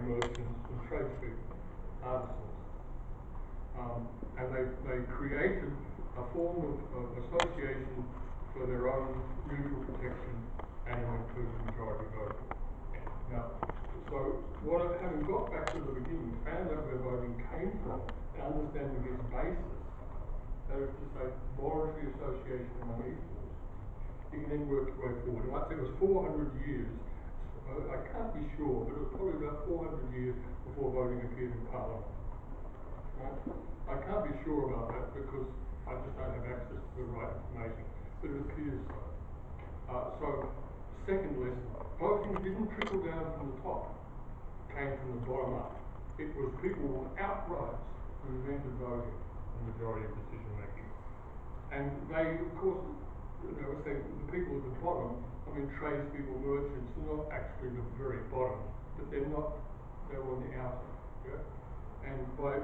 merchants and tradespeople, artisans. And they created a form of association for their own mutual protection, and it included majority voting. Now, so having got back to the beginning, found out where voting came from, and understanding its basis, that is to say, voluntary association among equals, you can then work your way forward. And like I said, it was 400 years, I can't be sure, but it was probably about 400 years before voting appeared in Parliament. Right? I can't be sure about that because I just don't have access to the right information, but it appears so. So, second lesson, voting didn't trickle down from the top, it came from the bottom up. It was people with outrights who invented voting and majority decision making. And they, of course, the people at the bottom, I mean tradespeople, merchants, are not actually the very bottom, but they're on the outer. Yeah? And by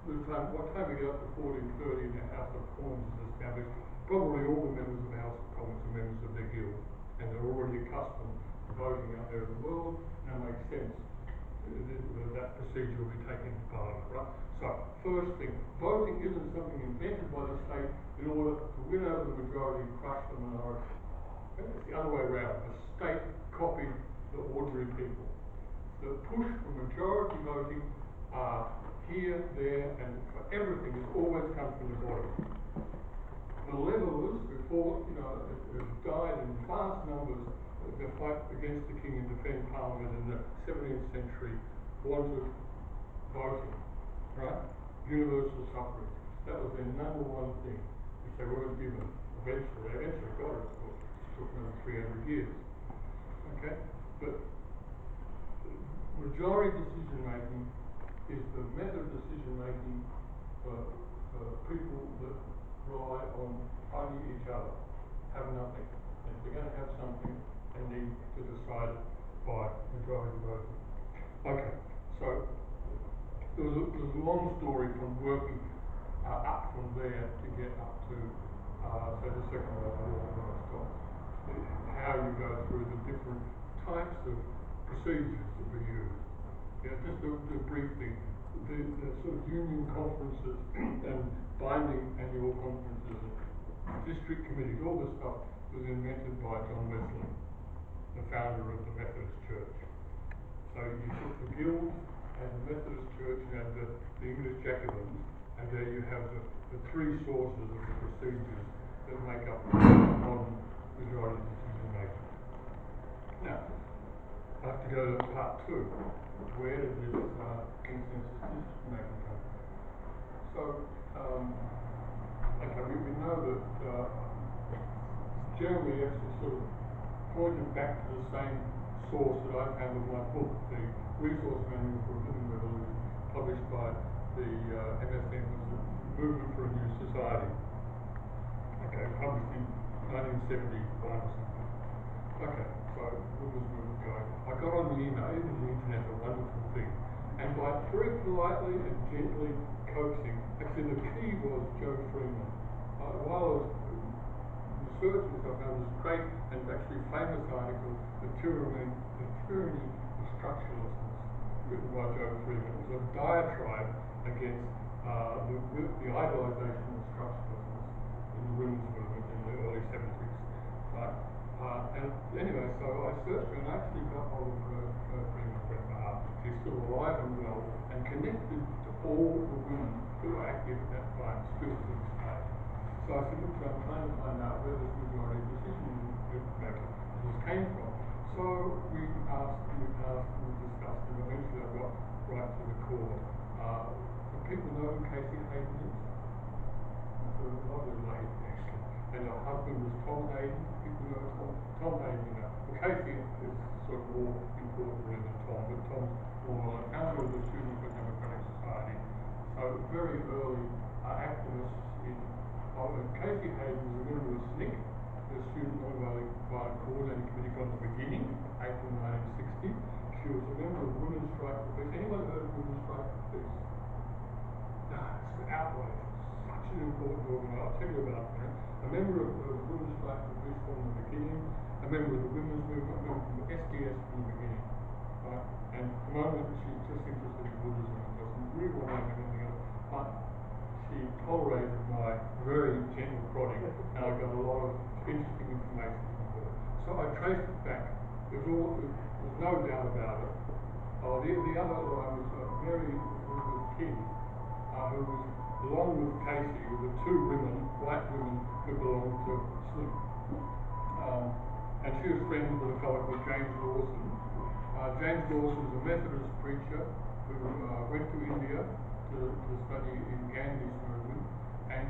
the time we get up to 1430 and the House of Commons is established, probably all the members of the House of Commons are members of their guild, and they're already accustomed to voting out there in the world, and it makes sense that procedure will be taken to Parliament, right? So, first thing, voting isn't something invented by the state in order to win over the majority and crush the minority. Okay? It's the other way around. The state copied the ordinary people. The push for majority voting here, there, and for everything has always come from the bottom. The levellers, who fought, died in vast numbers to fight against the king and defend Parliament in the 17th century, wanted voting, right? Universal suffrage. That was their number one thing, which they weren't given. Eventually, they got it, but it took another 300 years. Okay? But majority decision making is the method of decision making for people that rely on only each other, have nothing. And if they're going to have something, they need to decide by majority voting. Okay, so there was a long story from working up from there to get up to, say, the Second World War when I stopped. How you go through the different types of procedures that were used. Just a brief thing. The sort of union conferences and binding annual conferences and district committees, all this stuff was invented by John Wesley, the founder of the Methodist Church. So you took the guild and the Methodist Church and the English Jacobins, and there you have the three sources of the procedures that make up modern majority decision making. Now, I have to go to part two. Where did this consensus decision making come from? So, we know that Jeremy F. is sort of pointed back to the same source that I found in my book, the Resource Manual for a Living Revolution, published by the MSM, Movement for a New Society. Okay, published in 1971 or something. Okay, so women's movement going. I got on the email, the internet, a wonderful thing, and by very politely and gently coaxing, actually the key was Joe Freeman. While I was researching this, I found this great and actually famous article, The Tyranny of Structuralists, written by Joe Freeman. It was a diatribe against the idealization of structuralism in the women's movement in the early 70s. Right? And anyway, so I searched and I actually got hold of Joe Freeman's behalf. She's still alive and well and connected to all the women who were active at that time, still to this day. So I said, look, I'm trying to find out where this majority decision making came from. So we asked, we discussed, and eventually I got right to the core. Do people know who Casey Hayden is? It's a lovely lady, actually. And her husband was Tom Hayden. People know Tom Hayden, Well, Casey is sort of more important really than Tom, but Tom's more like founder of the Student for Democratic Society. So very early activists in Casey Hayden was a member of SNCC, the Student Non-Violent Coordinating Committee from the beginning, April 1960. She was a member of Women's Strike for Peace. Anyone heard of Women's Strike for Peace? No, it's an outrage. Such an important organisation. I'll tell you about it. A member of Women's Strike for Peace from the beginning, a member of the Women's Movement, a member from the SDS from the beginning. Right? And at the moment she's just interested in Buddhism and doesn't really want to have anything else. But she tolerated my very gentle prodding, and I got a lot of interesting information from her. So I traced it back. There's no doubt about it. The other one was Mary Elizabeth King, who was, along with Casey, were the two women, white women, who belonged to SNP. And she was friends with a fellow called James Lawson. James Lawson was a Methodist preacher who went to India to study in Gandhi's movement, and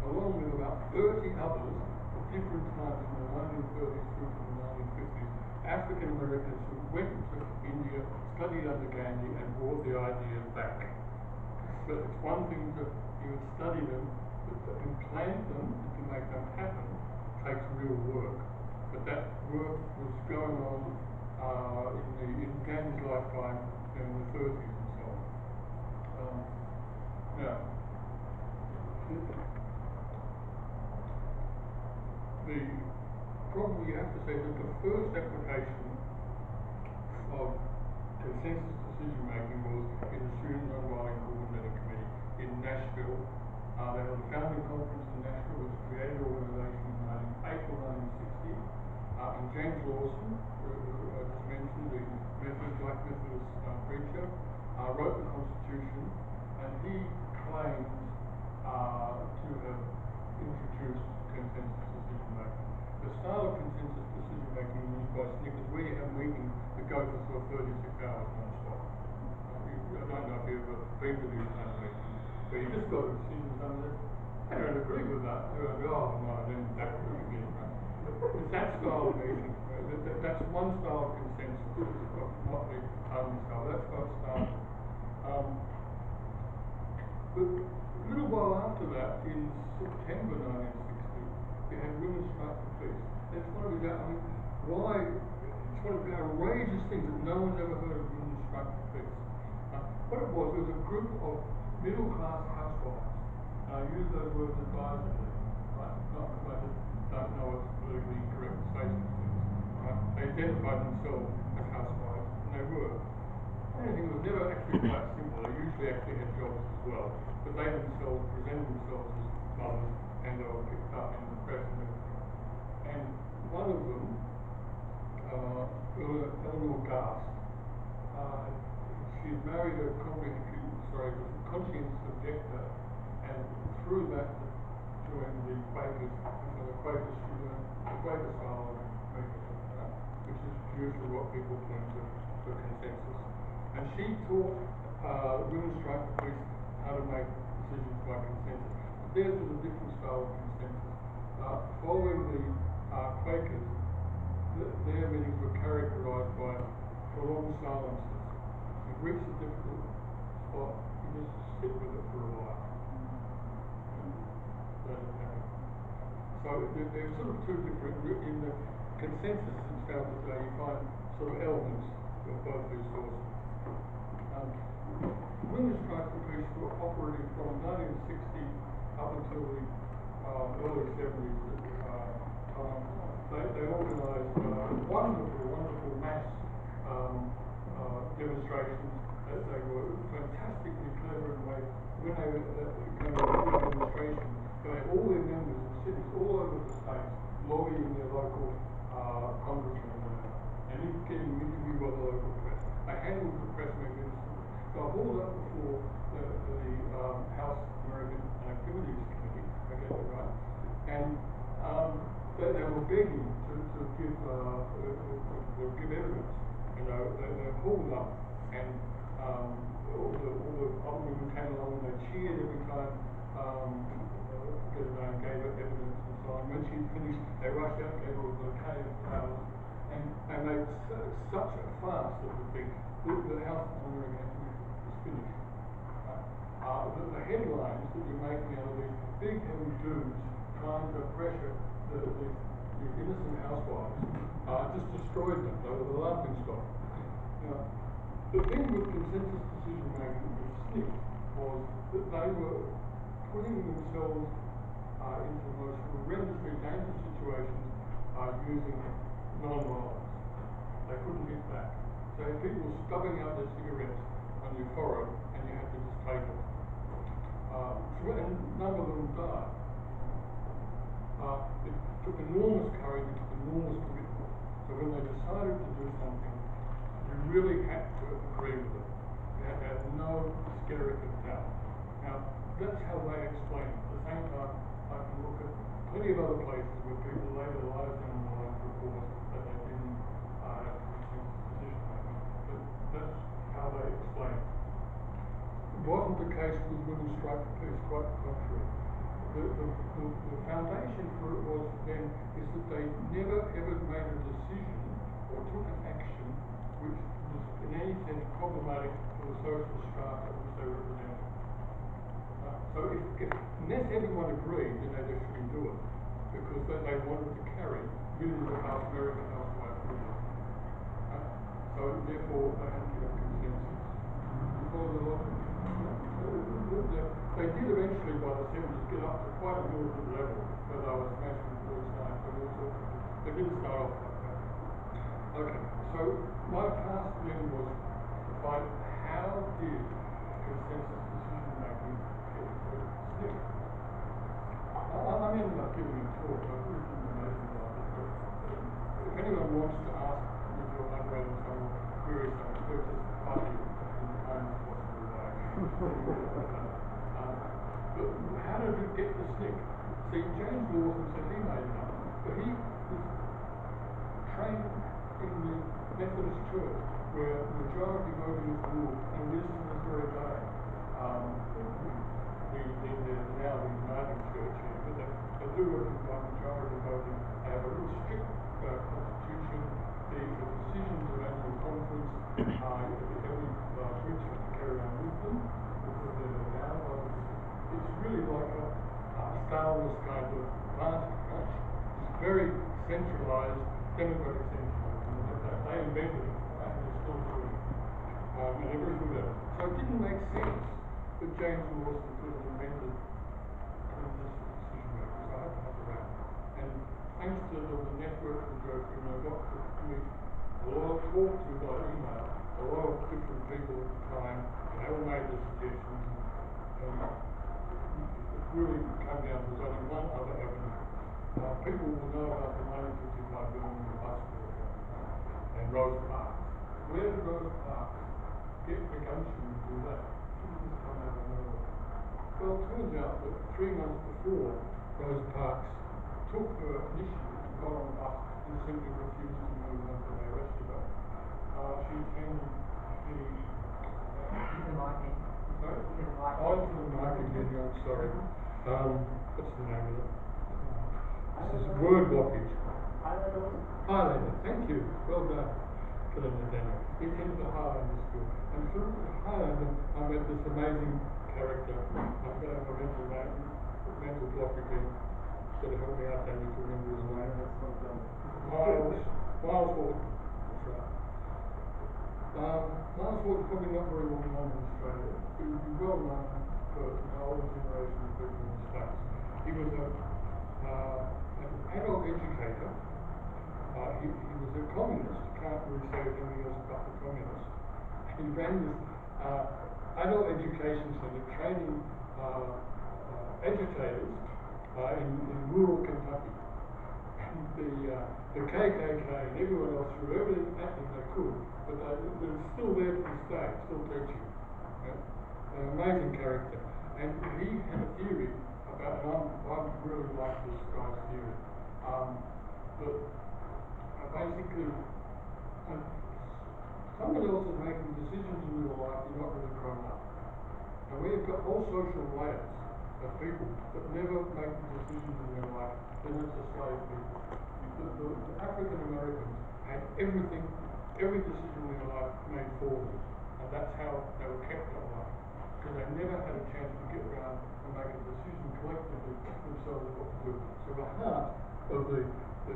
along with about 30 others at different times from the 1930s through to the 1950s, African Americans who went to India, studied under Gandhi, and brought the ideas back. But it's one thing to study them, but to implant them, to make them happen, takes real work. But that work was going on in Gandhi's lifetime in the 30s and so on. Now, probably you have to say that the first application of consensus decision making was in the Student Nonviolent Coordinating Committee in Nashville. They had a founding conference in Nashville, which created an organisation in April 1960. And James Lawson, who I just mentioned, the Black Methodist preacher, wrote the Constitution, and he claims to have introduced consensus decision making. The style of consensus decision making used by SNP is where you have meetings that go for sort of 36 hours non-stop. I don't know if you've ever been to these kind of meetings, but you just got decisions done there. I don't agree with that. They're like, oh no, then that could again, right? It's that style of meeting. Right? That's one style of consensus. It's not the only style. That's what started. But a little while after that, in September 1960, we had Women's Strike for Peace. It's one of the, it's one of the outrageous things that no one's ever heard of Women's Strike for Peace. What it was a group of middle-class housewives. I use those words advisedly, right? Not because I just don't know what's politically correct to say such things. Right? They identified themselves as housewives, and they were. Anything was never actually quite simple. They usually actually had jobs as well, but they themselves presented themselves as mothers, and they were picked up in the press and everything. And one of them, Eleanor Gast, she had married a conscientious objector, and through that joined the Quakers. And so the Quakers, she learned the Quaker style of Quakerism, which is usually what people turn to for consensus. And she taught Women's Strike for Peace how to make decisions by consensus. But theirs was a different style of consensus. Following the Quakers, their meetings were characterized by prolonged silences. You've reached a difficult spot, you just sit with it for a while. So they're sort of two different. In the consensus that's found today, you find sort of elements of both these sources. Women's Strike for Peace were operating from 1960 up until the early 70s. They organised wonderful mass demonstrations. They were fantastically clever in ways. When they were going to do a demonstration, they had all their members in cities all over the states lobbying their local congressmen and getting interviewed by the local press. They handled the press magnificently. So I hauled up before the House American Activities Committee, I get it right, and they were begging to give evidence. You know, they pulled up, and all the other women came along and they cheered every time gave her evidence and so on. When she finished, they rushed out and gave her a bouquet of flowers, and they made such a fuss of the thing. The House of American Activities was finished. The headlines that you're making out of these big heavy dudes trying to pressure the innocent housewives just destroyed them. They were the laughing stock. Now, the thing with consensus decision making with SNP was that they were putting themselves into the most horrendously dangerous situations using non-violence. They couldn't hit back. So people were stubbing out their cigarettes on your forehead, and you had to just take it. And none of them died. It took enormous courage, it took enormous commitment. So when they decided to do something, you really had to agree with it. You had to have no skerrick of doubt. Now, that's how they explain it. At the same time, I can look at plenty of other places where people lay their lives down on the line for a cause that they didn't have consensus decision making. But that's how they explain it. It wasn't the case with women's strike for peace, quite the contrary. The foundation for it was then is that they never ever made a decision or took an action which was in any sense problematic for the social strata which they represented. So unless everyone agreed, then they just shouldn't do it, because they wanted to carry millions of American housewives with them. So therefore they had to get consensus. Follow the logic. They did eventually, by the 70s, get up to quite a militant level where they were smashing forward signs and all sorts of things. They didn't start off like that. Okay, so my task then was to find how did consensus decision making get stick. I ended up giving a talk. I really didn't imagine about this, but if anyone wants to ask me to elaborate on some of the queries, they're just fuzzy in the kindest possible way. But how did it get the stick? See, James Lawson said he made it up, but he was trained in the Methodist Church, where majority voting is rule, and wisdom is very bad. There's now the Uniting Church here, but they do work by majority voting. They have a real strict constitution. The decisions of annual conference, every preacher has to carry on with them, because they're now. It's really like a Star Wars kind of party, right? It's very centralized, democratic centralism. They invented it, right? And they're still doing it. And they're very good at it. So it didn't make sense that James Lawson could have invented consensus decision making. So I had to have a rap. And thanks to the network we go through, I got to meet a lot of talk to by email, a lot of different people at the time, and they all made their suggestions. And it really came down to there's only one other avenue. People will know about the 1955 Birmingham bus program and Rose Parks. Where did Rose Parks get the gumption to do that? Didn't just come out of nowhere. Well, it turns out that 3 months before Rose Parks took her initiative and got on the bus and simply refused to move until they arrested her. She attended the Marking. Sorry? The marking video, I'm sorry. What's the name of it? This is word blockage. Highlander, thank you. Well done. Daniel. He attended the Highlander school. And through Highlander, I met this amazing character. I'm going to have a mental block again. Sort of help me out, Daniel, to remember his name. Miles Horton. That's right. Miles Horton probably not very well known in Australia. He would be well known for an older generation of people in the States. He was an adult educator. He was a communist. Can't really say anything else about the communist. He ran this adult education centre training educators in rural Kentucky. And the KKK and everyone else threw everything at them they could, but they're still there to this day, still teaching. Yeah? An amazing character. And he had a theory about, and I really like this guy's theory, but basically, someone else is making decisions in your life, you're not really grown up. And we've got whole social layers of people that never make decisions in their life, then it's a slave people. The African Americans had everything, every decision in their life made for them. And that's how they were kept alive. Because they never had a chance to get around and make a decision collectively themselves what to do. So the heart of the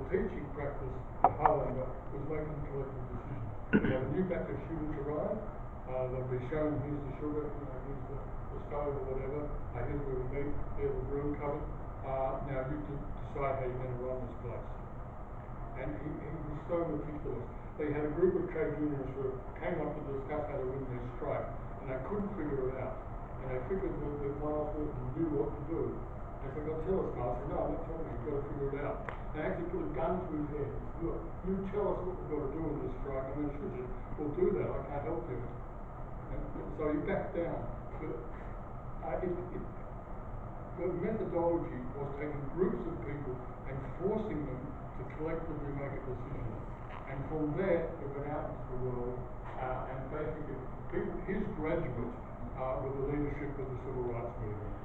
teaching practice of Highlander was making collective decisions. A new batch of students arrive, they'll be shown, here's the sugar, here's the stove or whatever, here's where we meet, here's the broom cupboard, now you decide how you're going to run this place. And he was so meticulous. they had a group of trade unionists who came up to discuss how to win their strike, and they couldn't figure it out. And they figured that Miles Horton knew what to do. They said, "Well, tell us, Miles." I said, "No, I'm not telling you, you've got to figure it out." They actually put a gun to his head. "Look, you tell us what we've got to do in this strike." And then she said, "We'll do that, I can't help you." And so he backed down. But the methodology was taking groups of people and forcing them to collectively make a decision. And from there, it went out into the world, and basically, his graduates were the leadership of the civil rights movement.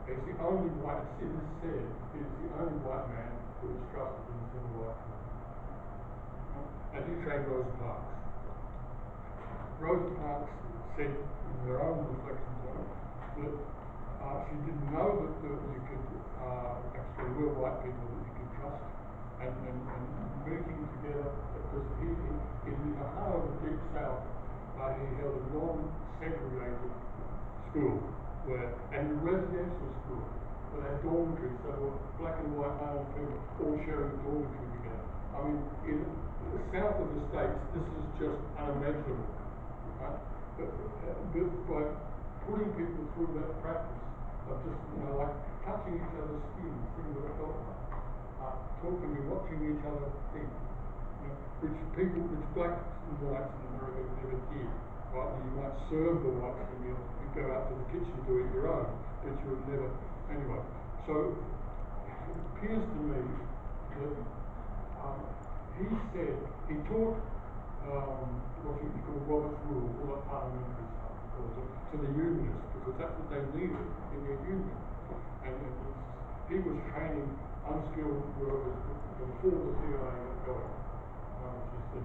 He's the only white, it is said, he's the only white man who was trusted in the civil rights movement. And he trained Rosa Parks. Rosa Parks said in her own reflections on it that she didn't know that you could actually were white people that you could trust, and meeting together, because in the heart of the Deep South, he held a non-segregated school, and a residential school, where they had dormitories, so black and white male and female all sharing a dormitory together. I mean, in the south of the states, this is just unimaginable, right? But by putting people through that practice of just, like touching each other's skin, seeing what it felt like, talking and watching each other think, which blacks and whites in America never did. Right? You might serve the whites a meal, you go out to the kitchen to eat your own, but you would never. Anyway, so it appears to me that he said, he taught what you call Robert's Rule, all that parliamentary stuff, to the unionists, because that's what they needed in their union. And he was training unskilled workers before the CIA got going. Which is the,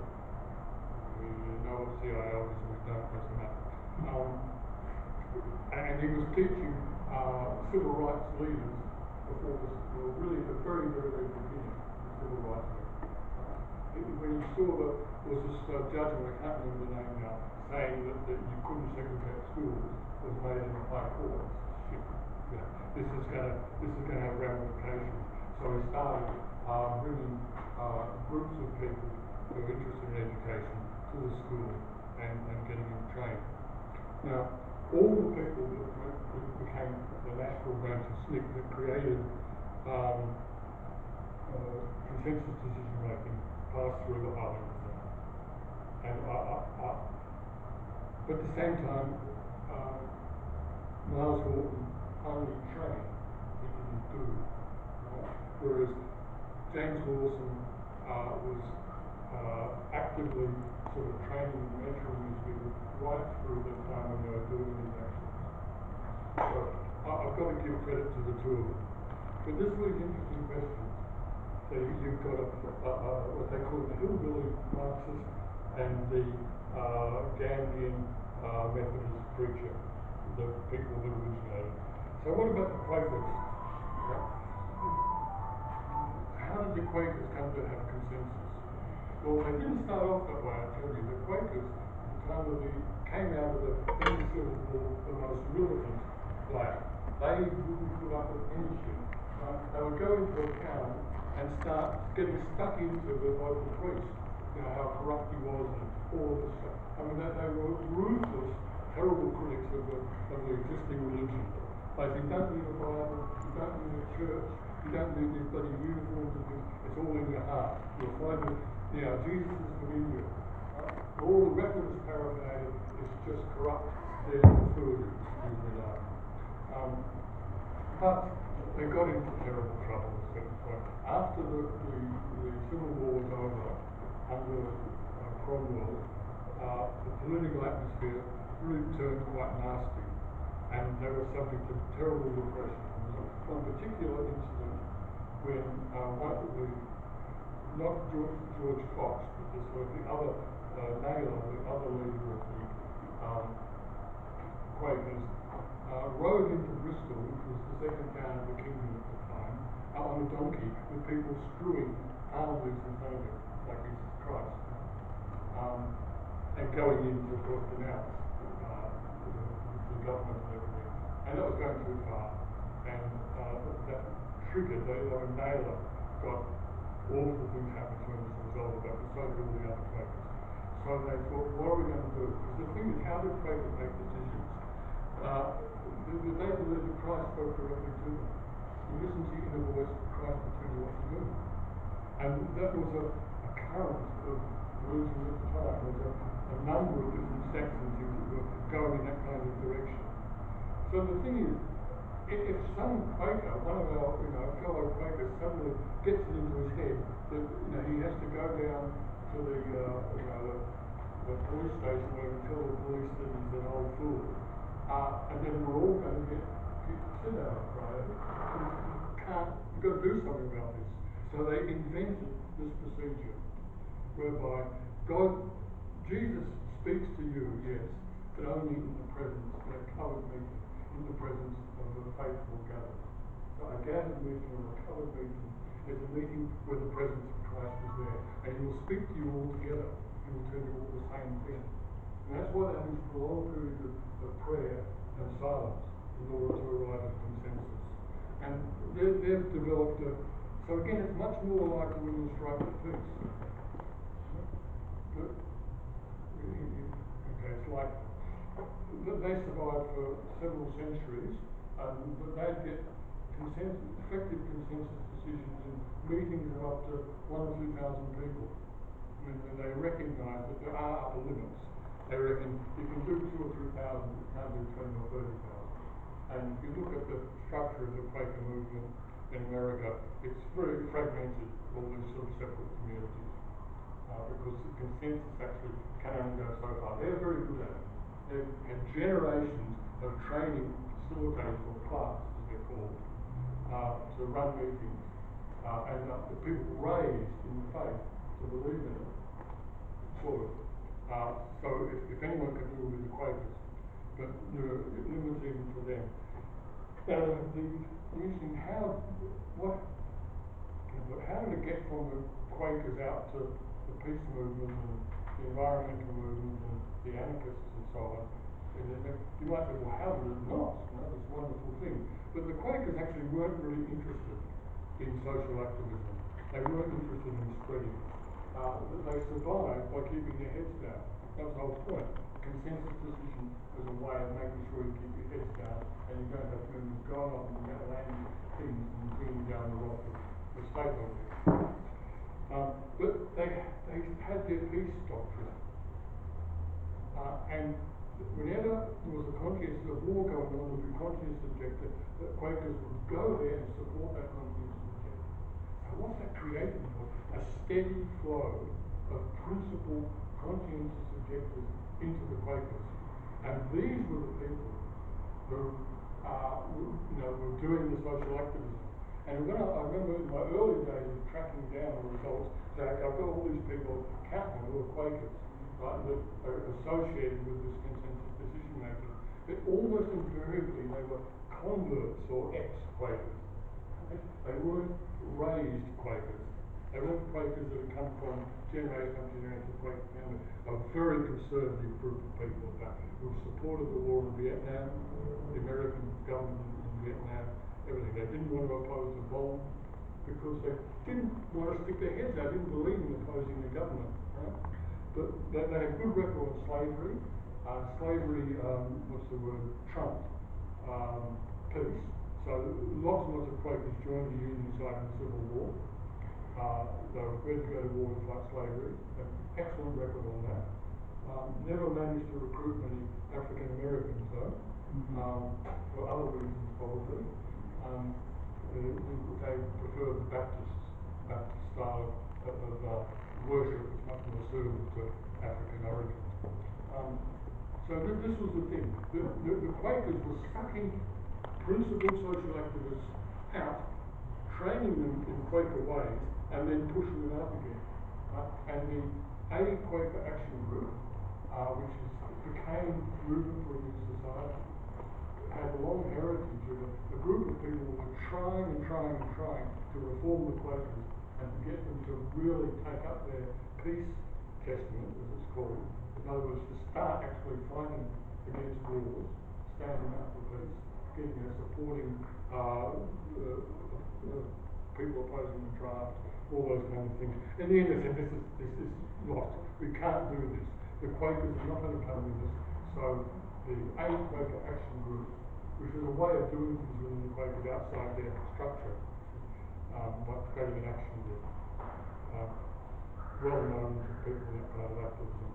we know what CIA is, and we don't, doesn't matter. And he was teaching civil rights leaders before this, really the very, very, very beginning of the civil rights movement. When you saw there was this judgment, I can't remember the name now, saying that you couldn't segregate schools, was made in the High Court. This is going to have ramifications. So he started bringing groups of people who are interested in education to the school and getting them trained. Now, all the people that became the national branch of SNCC that created consensus decision making passed through the Highland Zone. And but at the same time, Miles Horton only trained, he didn't do. Whereas James Lawson was actively sort of training and mentoring these people right through the time when they were doing these actions. So I've got to give credit to the two of them. But this was an interesting question. So you've got what they call the hillbilly Marxist and the Gandhian Methodist preacher, the people that originated. So what about the Quakers? How did the Quakers come to have consensus? Well, they didn't start off that way, I tell you. The Quakers, at the time that they came out of the Civil War, the most militant black, they wouldn't put up with any shit. They would go into a town and start getting stuck into the local priest, how corrupt he was and all of this stuff. I mean, they were ruthless, terrible critics of the existing religion. Like, you don't need a Bible, you don't need a church, you don't need these bloody uniforms and things, it's all in your heart. You'll find that, Jesus is within you. Right? All the weapons paraphernalia is just corrupt, there to fool you, excuse me now. But they got into terrible trouble at a certain point. After the Civil War was over, under Cromwell, the political atmosphere really turned quite nasty, and they were subject to terrible repression. One particular incident when not George Fox, but this was the other Naylor, the other leader of the Quakers, rode into Bristol, which was the second town of the kingdom at the time, on a donkey, with people strewing palm leaves in front of him, like Jesus Christ, and going in to, of course, denounce the government and everything. And that was going too far. And that triggered, Naylor got awful things happened to him as a result of that, but so did all the other Quakers. So they thought, what are we going to do? Because the thing is, how did Quakers make decisions? They believed that Christ spoke directly to them. You listen to your inner voice, Christ will tell you what to do. And that was a current of religion at the time. There was a number of different sects and things that were going in that kind of direction. So the thing is, if some Quaker, one of our fellow Quakers, suddenly gets it into his head that he has to go down to the police station where he tell the police that he's an old fool, and then we're all going to get sit down, right? You've got to do something about this. So they invented this procedure whereby Jesus speaks to you, yes, but only in the presence, in a covered meeting, in the presence of the faithful gathered. So a gathered meeting or a covered meeting is a meeting where the presence of Christ is there, and he will speak to you all together. He will tell you all the same thing. And that's why they have this prolonged period of prayer and silence in order to arrive at consensus. And they've developed so again, it's much more like a women's right to peace. But, okay, it's like they survived for several centuries, but they'd get effective consensus decisions in meetings of up to 1,000 or 2,000 people. I mean, they recognise that there are upper limits. They reckon you can do 2,000 or 3,000, you can't do 20 or 30,000. And if you look at the structure of the Quaker movement in America, it's very fragmented, all these sort of separate communities, because the consensus actually can only go so far. They're very good at it. They've had generations of training facilitators or clerks, as they're called, to run meetings, and the people raised in the faith to believe in it, sort of. So if anyone can do it with the Quakers, but limits even for them. The interesting how did it get from the Quakers out to the peace movement and the environmental movement and the anarchists and so on? And you might say, well, how did it not? This wonderful thing. But the Quakers actually weren't really interested in social activism. They weren't interested in spreading. They survived by keeping their heads down. That was the whole point. Consensus decision was a way of making sure you keep your heads down and you don't have members going off and landing things and bringing down the wrath of the state object. But they had their peace doctrine. And whenever there was a conscientious war going on, there would be conscientious objective, the Quakers would go there and support that conscientious objective. And what that created was a steady flow of principled conscientious objectives into the Quakers. And these were the people who were doing the social activism. And I remember in my early days of tracking down the results, that I've got all these people, counting who are Quakers, right, that are associated with this consensus decision making. But almost invariably they were converts or ex-Quakers. They weren't raised Quakers. They weren't Quakers that had come from generation after generation of Quaker family. A very conservative group of people who supported the war in Vietnam, the American government in Vietnam, everything. They didn't want to oppose the bomb because they didn't want to stick their heads out, didn't believe in opposing the government. Right? But they had good record on slavery. Slavery, trumped peace. So lots and lots of Quakers joined the Union side in the Civil War. They were prepared to go to war to fight slavery. An excellent record on that. Never managed to recruit many African Americans though, for other reasons probably. They preferred the Baptist style of worship, which much more suited to African origins. So this was the thing. The Quakers were sucking principled social activists out, training them in Quaker ways, and then pushing them out again. And the Quaker Action Group, which became Movement for a New Society, had a long heritage of a group of people who were trying to reform the Quakers and to get them to really take up their peace testament, as it's called. In other words, to start actually fighting against wars, standing up for peace, supporting people opposing the draft, all those kind of things. In the end, they said, this is lost. We can't do this. The Quakers are not going to come with us. So the Quaker Action Group, which was a way of doing things within the Quakers outside their structure, like creating an action group, well known to people in that part of activism.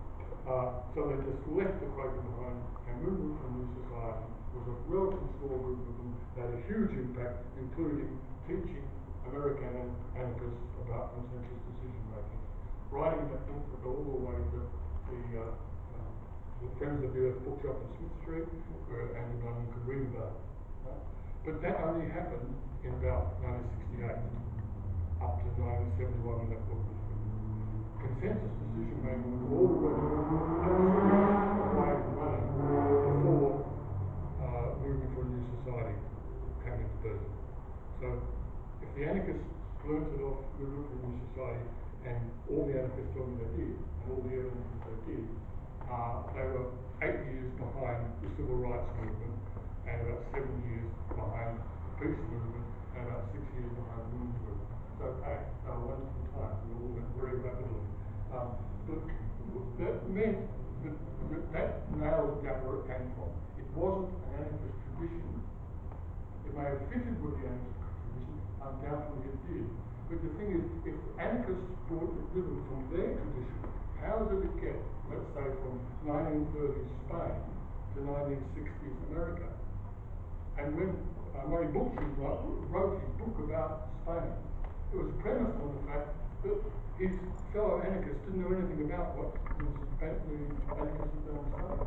So they just left the Quakers behind and moved from New Society. It was a relatively small group of them that had a huge impact, including teaching American anarchists about consensus decision making, writing that book that all the way to the Friends of the Earth bookshop in Smith Street, where anyone could read about it. But that only happened in about 1968, up to 1971 when that book was written. Consensus decision making was already way running before moving for a new society came into being. So if the anarchists learned it off moving for a new society, and all the anarchists told me they did, and all the evidence that they did, they were 8 years behind the civil rights movement, and about 7 years behind the peace movement, and about 6 years behind the women's movement. So they were wonderful times. We all went very rapidly. But that meant that nailed down where it came from. It wasn't an anarchist tradition. It may have fitted with the anarchist tradition, undoubtedly it did. But the thing is, if anarchists brought it with them from their tradition, how did it get, let's say, from 1930s Spain to 1960s America? And when Murray Bookchin wrote his book about Spain, it was premised on the fact that his fellow anarchists didn't know anything about what the anarchists had done in Spain.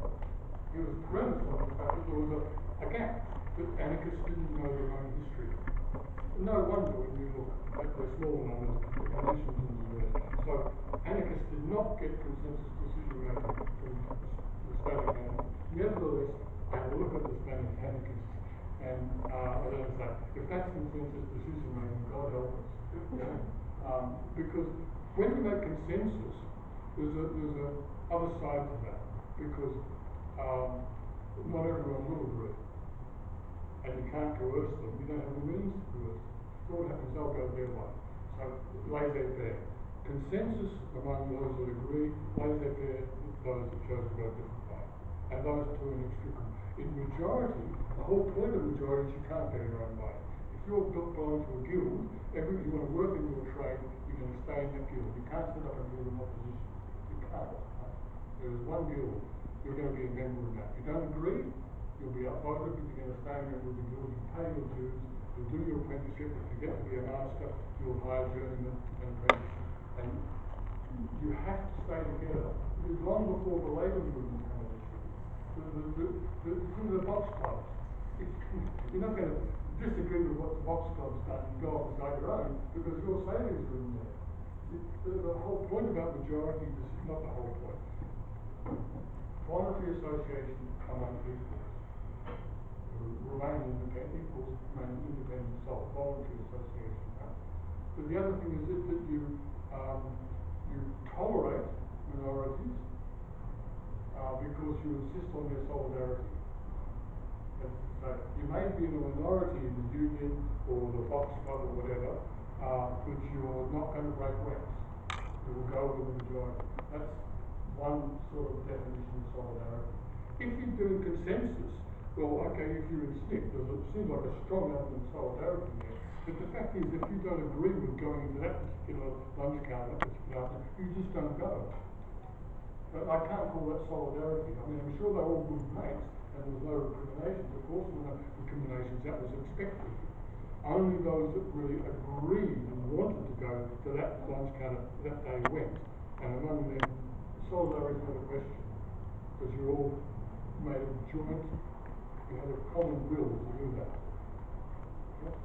It was premised on the fact that there was a gap, that anarchists didn't know their own history. No wonder when you look at the small numbers, the conditions in the US. So anarchists did not get consensus decision making from the Spanish anarchists. Nevertheless, I had a look at the Spanish anarchists, and I don't know, if that's consensus decision making, God help us. Because when you make consensus, there's a other side to that, because not everyone will agree, and you can't coerce them. You don't have the means to coerce them. So what happens? They'll go their way. So laissez-faire. Consensus among those that agree, laissez-faire those that chose to go a different way. And those two are inextricable. In majority, the whole point of majority is you can't go your own way. If you're belong to a guild, you want to work in your trade, you're going to stay in that guild. You can't set up a guild in opposition. You can't. There is one guild. You're going to be a member of that. If you don't agree, you'll be outvoted, but you're going to stay a member of the guild. You pay your dues. You'll do your apprenticeship. If you get to be a master, you'll hire journeymen and apprentices. And you have to stay together. Long before the labour movement came into the box clubs. You're not going to disagree with what the box club's done and go off and start your own, because your savings are in there. The whole point about majority, this is not the whole point. Voluntary association among equals. Remain independent, equals remain independent self, voluntary association. But the other thing is that you tolerate minorities because you insist on their solidarity. So you may be in a minority in the union or the box club or whatever, but you're not going to break ranks. You will go with the majority. That's one sort of definition of solidarity. If you're doing consensus, well, okay, if you're in SNP, it seems like a strong element of solidarity there. But the fact is, if you don't agree with going into that particular lunch counter, you just don't go. But I can't call that solidarity. I mean, I'm sure they're all good mates, and there's no recriminations. Of course, there were no recriminations. That was expected. Only those that really agreed and wanted to go to that lunch counter that day went. And among them, solidarity is not a question, because you all made a joint, you had a common will to do that. Okay?